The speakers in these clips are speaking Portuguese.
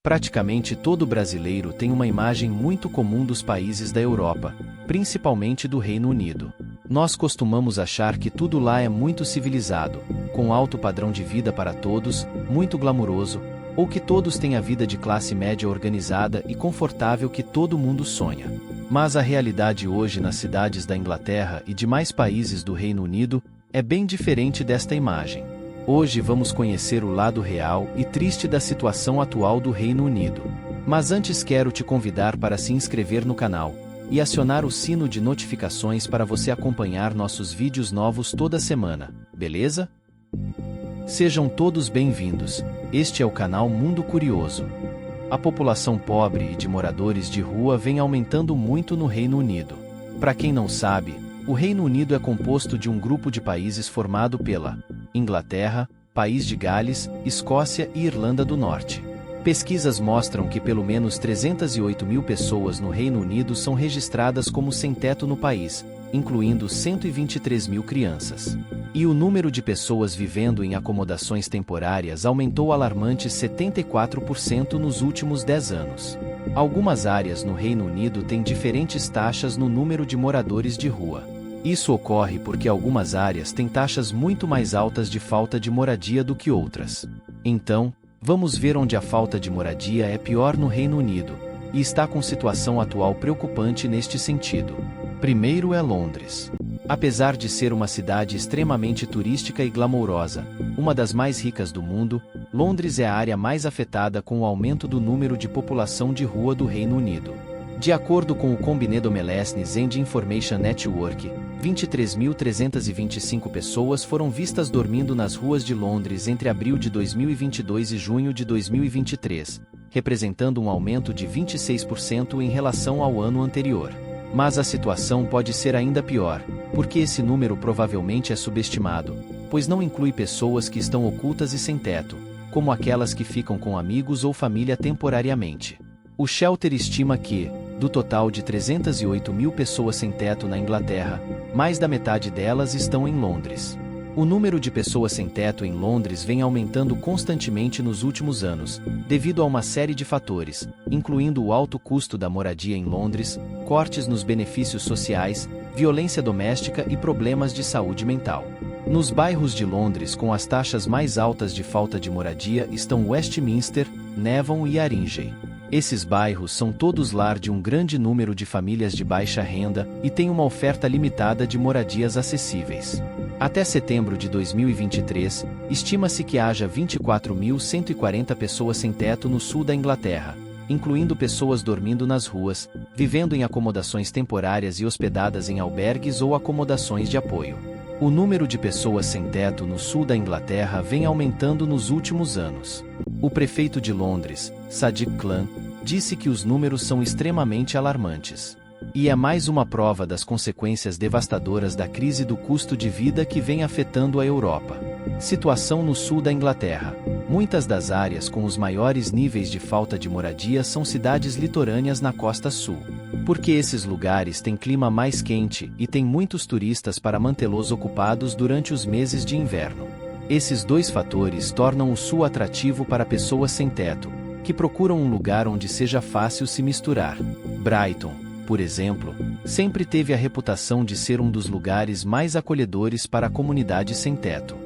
Praticamente todo brasileiro tem uma imagem muito comum dos países da Europa, principalmente do Reino Unido. Nós costumamos achar que tudo lá é muito civilizado, com alto padrão de vida para todos, muito glamuroso, ou que todos têm a vida de classe média organizada e confortável que todo mundo sonha. Mas a realidade hoje nas cidades da Inglaterra e demais países do Reino Unido é bem diferente desta imagem. Hoje vamos conhecer o lado real e triste da situação atual do Reino Unido. Mas antes quero te convidar para se inscrever no canal e acionar o sino de notificações para você acompanhar nossos vídeos novos toda semana, beleza? Sejam todos bem-vindos, este é o canal Mundo Curioso. A população pobre e de moradores de rua vem aumentando muito no Reino Unido. Para quem não sabe, o Reino Unido é composto de um grupo de países formado pela Inglaterra, País de Gales, Escócia e Irlanda do Norte. Pesquisas mostram que pelo menos 308 mil pessoas no Reino Unido são registradas como sem-teto no país, incluindo 123 mil crianças. E o número de pessoas vivendo em acomodações temporárias aumentou alarmantes 74% nos últimos 10 anos. Algumas áreas no Reino Unido têm diferentes taxas no número de moradores de rua. Isso ocorre porque algumas áreas têm taxas muito mais altas de falta de moradia do que outras. Então, vamos ver onde a falta de moradia é pior no Reino Unido, e está com situação atual preocupante neste sentido. Primeiro é Londres. Apesar de ser uma cidade extremamente turística e glamourosa, uma das mais ricas do mundo, Londres é a área mais afetada com o aumento do número de população de rua do Reino Unido. De acordo com o Combined Melesnes and Information Network, 23.325 pessoas foram vistas dormindo nas ruas de Londres entre abril de 2022 e junho de 2023, representando um aumento de 26% em relação ao ano anterior. Mas a situação pode ser ainda pior, porque esse número provavelmente é subestimado, pois não inclui pessoas que estão ocultas e sem teto, como aquelas que ficam com amigos ou família temporariamente. O Shelter estima que, do total de 308 mil pessoas sem teto na Inglaterra, mais da metade delas estão em Londres. O número de pessoas sem teto em Londres vem aumentando constantemente nos últimos anos, devido a uma série de fatores, incluindo o alto custo da moradia em Londres, cortes nos benefícios sociais, violência doméstica e problemas de saúde mental. Nos bairros de Londres com as taxas mais altas de falta de moradia estão Westminster, Neville e Haringey. Esses bairros são todos lar de um grande número de famílias de baixa renda e têm uma oferta limitada de moradias acessíveis. Até setembro de 2023, estima-se que haja 24.140 pessoas sem teto no sul da Inglaterra, incluindo pessoas dormindo nas ruas, vivendo em acomodações temporárias e hospedadas em albergues ou acomodações de apoio. O número de pessoas sem teto no sul da Inglaterra vem aumentando nos últimos anos. O prefeito de Londres, Sadiq Khan, disse que os números são extremamente alarmantes. E é mais uma prova das consequências devastadoras da crise do custo de vida que vem afetando a Europa. Situação no sul da Inglaterra. Muitas das áreas com os maiores níveis de falta de moradia são cidades litorâneas na costa sul. Porque esses lugares têm clima mais quente e têm muitos turistas para mantê-los ocupados durante os meses de inverno. Esses dois fatores tornam o sul atrativo para pessoas sem teto, que procuram um lugar onde seja fácil se misturar. Brighton, por exemplo, sempre teve a reputação de ser um dos lugares mais acolhedores para a comunidade sem teto.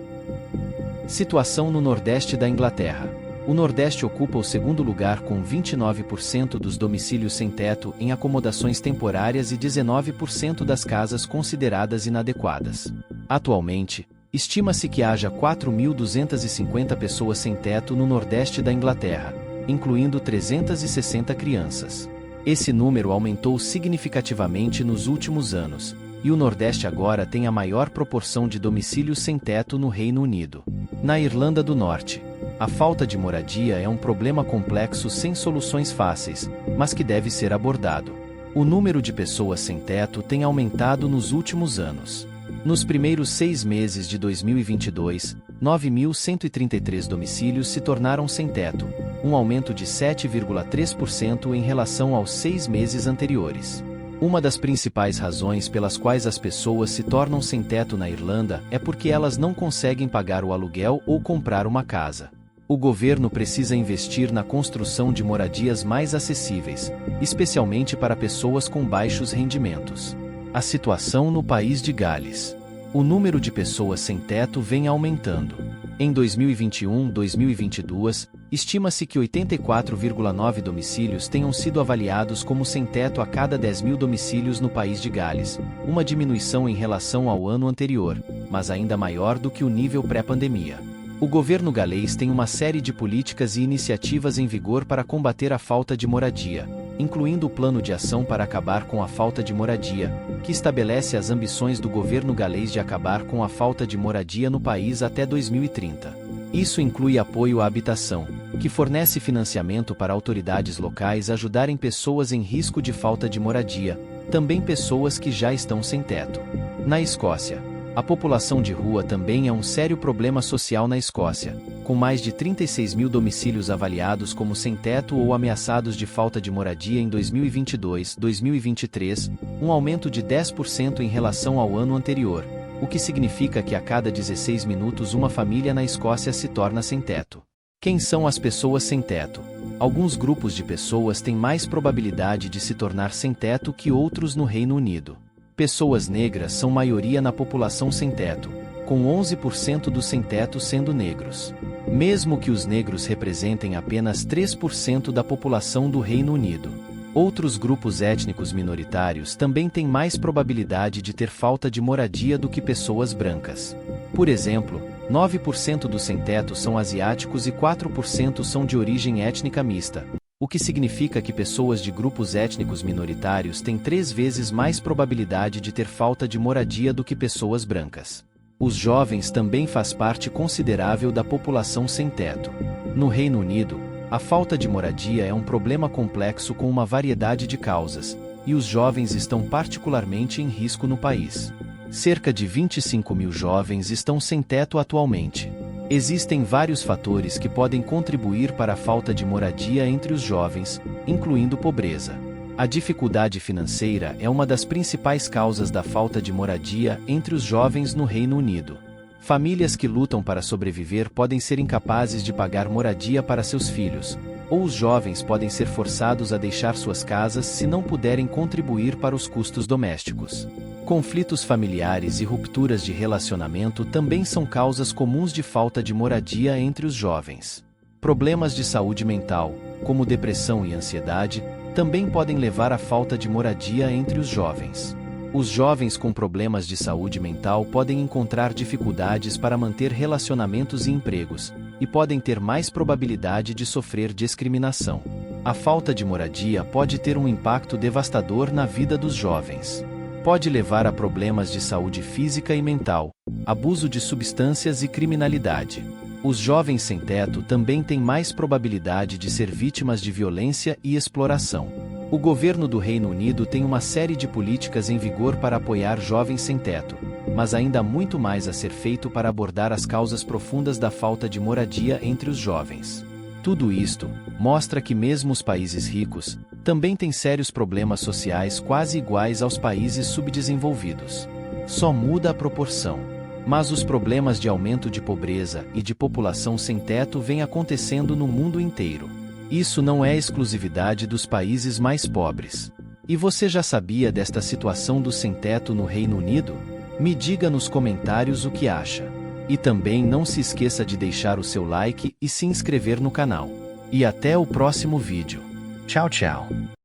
Situação no Nordeste da Inglaterra. O Nordeste ocupa o segundo lugar com 29% dos domicílios sem teto em acomodações temporárias e 19% das casas consideradas inadequadas. Atualmente, estima-se que haja 4.250 pessoas sem teto no Nordeste da Inglaterra, incluindo 360 crianças. Esse número aumentou significativamente nos últimos anos, e o Nordeste agora tem a maior proporção de domicílios sem teto no Reino Unido. Na Irlanda do Norte, a falta de moradia é um problema complexo sem soluções fáceis, mas que deve ser abordado. O número de pessoas sem teto tem aumentado nos últimos anos. Nos primeiros 6 meses de 2022, 9.133 domicílios se tornaram sem teto, um aumento de 7,3% em relação aos 6 meses anteriores. Uma das principais razões pelas quais as pessoas se tornam sem teto na Irlanda é porque elas não conseguem pagar o aluguel ou comprar uma casa. O governo precisa investir na construção de moradias mais acessíveis, especialmente para pessoas com baixos rendimentos. A situação no país de Gales. O número de pessoas sem teto vem aumentando. Em 2021-2022, estima-se que 84,9 domicílios tenham sido avaliados como sem teto a cada 10.000 domicílios no país de Gales, uma diminuição em relação ao ano anterior, mas ainda maior do que o nível pré-pandemia. O governo galês tem uma série de políticas e iniciativas em vigor para combater a falta de moradia, incluindo o Plano de Ação para Acabar com a Falta de Moradia, que estabelece as ambições do governo galês de acabar com a falta de moradia no país até 2030. Isso inclui apoio à habitação, que fornece financiamento para autoridades locais ajudarem pessoas em risco de falta de moradia, também pessoas que já estão sem teto. Na Escócia, a população de rua também é um sério problema social na Escócia, com mais de 36.000 domicílios avaliados como sem teto ou ameaçados de falta de moradia em 2022-2023, um aumento de 10% em relação ao ano anterior, o que significa que a cada 16 minutos uma família na Escócia se torna sem teto. Quem são as pessoas sem teto? Alguns grupos de pessoas têm mais probabilidade de se tornar sem teto que outros no Reino Unido. Pessoas negras são maioria na população sem teto, com 11% dos sem-teto sendo negros. Mesmo que os negros representem apenas 3% da população do Reino Unido. Outros grupos étnicos minoritários também têm mais probabilidade de ter falta de moradia do que pessoas brancas. Por exemplo, 9% dos sem-teto são asiáticos e 4% são de origem étnica mista, o que significa que pessoas de grupos étnicos minoritários têm 3 vezes mais probabilidade de ter falta de moradia do que pessoas brancas. Os jovens também faz parte considerável da população sem teto. No Reino Unido, a falta de moradia é um problema complexo com uma variedade de causas, e os jovens estão particularmente em risco no país. Cerca de 25.000 jovens estão sem teto atualmente. Existem vários fatores que podem contribuir para a falta de moradia entre os jovens, incluindo pobreza. A dificuldade financeira é uma das principais causas da falta de moradia entre os jovens no Reino Unido. Famílias que lutam para sobreviver podem ser incapazes de pagar moradia para seus filhos, ou os jovens podem ser forçados a deixar suas casas se não puderem contribuir para os custos domésticos. Conflitos familiares e rupturas de relacionamento também são causas comuns de falta de moradia entre os jovens. Problemas de saúde mental, como depressão e ansiedade, também podem levar à falta de moradia entre os jovens. Os jovens com problemas de saúde mental podem encontrar dificuldades para manter relacionamentos e empregos, e podem ter mais probabilidade de sofrer discriminação. A falta de moradia pode ter um impacto devastador na vida dos jovens. Pode levar a problemas de saúde física e mental, abuso de substâncias e criminalidade. Os jovens sem teto também têm mais probabilidade de ser vítimas de violência e exploração. O governo do Reino Unido tem uma série de políticas em vigor para apoiar jovens sem teto, mas ainda há muito mais a ser feito para abordar as causas profundas da falta de moradia entre os jovens. Tudo isto mostra que mesmo os países ricos também têm sérios problemas sociais quase iguais aos países subdesenvolvidos. Só muda a proporção. Mas os problemas de aumento de pobreza e de população sem teto vêm acontecendo no mundo inteiro. Isso não é exclusividade dos países mais pobres. E você já sabia desta situação do sem-teto no Reino Unido? Me diga nos comentários o que acha. E também não se esqueça de deixar o seu like e se inscrever no canal. E até o próximo vídeo. Tchau, tchau.